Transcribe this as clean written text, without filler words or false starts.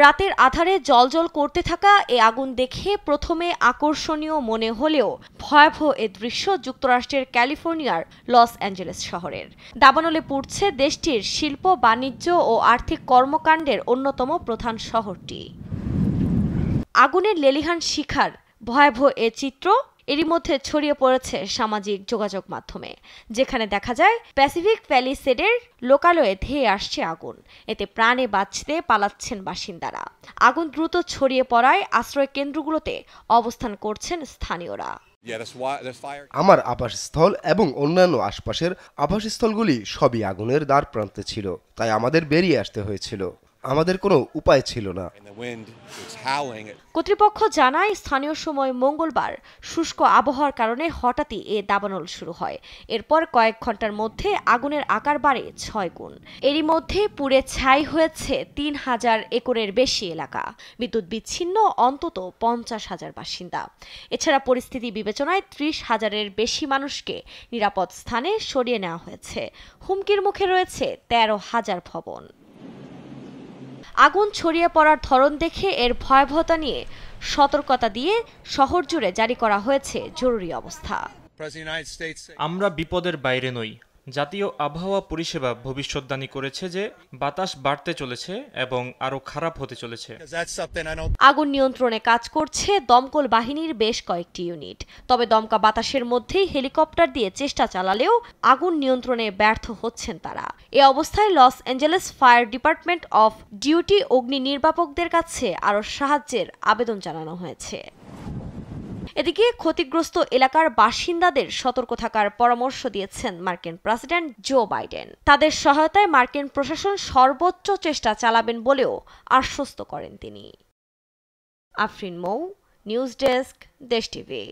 রাতের আধারে জ্বলজ্বল করতে থাকা এ আগুন দেখে প্রথমে আকর্ষণীয় মনে হলেও ভয়াবহ এ দৃশ্য যুক্তরাষ্ট্রের ক্যালিফোর্নিয়ার লস অ্যাঞ্জেলেস শহরের। দাবানলে পুড়ছে দেশটির শিল্প, বাণিজ্য ও আর্থিক কর্মকাণ্ডের অন্যতম প্রধান শহরটি। আগুনের লেলিহান শিখার ভয়াবহ এ চিত্র এরই মধ্যে ছড়িয়ে পড়েছে সামাজিক যোগাযোগ মাধ্যমে, যেখানে দেখা যায় প্যাসিফিক প্যালিসেডের লোকালয়ে ধেয়ে আসছে আগুন। এতে প্রাণে বাঁচতে পালাচ্ছেন বাসিন্দারা। আগুন দ্রুত ছড়িয়ে পড়ায় আশ্রয় কেন্দ্রগুলোতে অবস্থান করছেন স্থানীয়রা। আমার আবাসস্থল এবং অন্যান্য আশপাশের আবাসস্থলগুলি সবই আগুনের দ্বার প্রান্তে ছিল, তাই আমাদের বেরিয়ে আসতে হয়েছিল। আমাদের কোনো উপায় ছিল না। কর্তৃপক্ষ জানায় স্থানীয় সময় মঙ্গলবার শুষ্ক আবহাওয়ার কারণে হঠাৎই এ দাবানল শুরু হয়। এরপর কয়েক ঘন্টার মধ্যে আগুনের আকার বাড়ে 6 গুণ। এরই মধ্যে পুড়ে ছাই হয়েছে 3000 একরের বেশি এলাকা। বিদ্যুৎ বিচ্ছিন্ন অন্তত 50,000 বাসিন্দা। এছাড়া পরিস্থিতি বিবেচনায় 30,000-এর বেশি মানুষকে নিরাপদ স্থানে সরিয়ে নেওয়া হয়েছে। হুমকির মুখে রয়েছে 13,000 ভবন। আগুন ছড়িয়ে পড়ার ধরন দেখে এর ভয়াবহতা নিয়ে সতর্কতা দিয়ে শহর জুড়ে জারি করা হয়েছে জরুরি অবস্থা। আমরা বিপদের বাইরে নই। জাতীয় আবহাওয়া পরিষেবা ভবিষ্যদ্বাণী করেছে যে বাতাস বাড়তে চলেছে এবং আরো খারাপ হতে চলেছে। আগুন নিয়ন্ত্রণে কাজ করছে দমকল বাহিনীর বেশ কয়েকটি ইউনিট। তবে দমকা বাতাসের মধ্যেই হেলিকপ্টার দিয়ে চেষ্টা চালালেও আগুন নিয়ন্ত্রণে ব্যর্থ হচ্ছেন তারা। এ অবস্থায় Los Angeles fire department of duty অগ্নি নির্বাপকদের কাছে আরও সাহায্যের আবেদন জানানো হয়েছে। এদিকে ক্ষতিগ্রস্ত এলাকার বাসিন্দাদের সতর্ক থাকার পরামর্শ দিয়েছেন মার্কিন প্রেসিডেন্ট জো বাইডেন। তাদের সহায়তায় মার্কিন প্রশাসন সর্বোচ্চ চেষ্টা চালাবেন বলেও আশ্বস্ত করেন তিনি। আফরিন মৌ, নিউজ ডেস্ক, দেশ টিভি।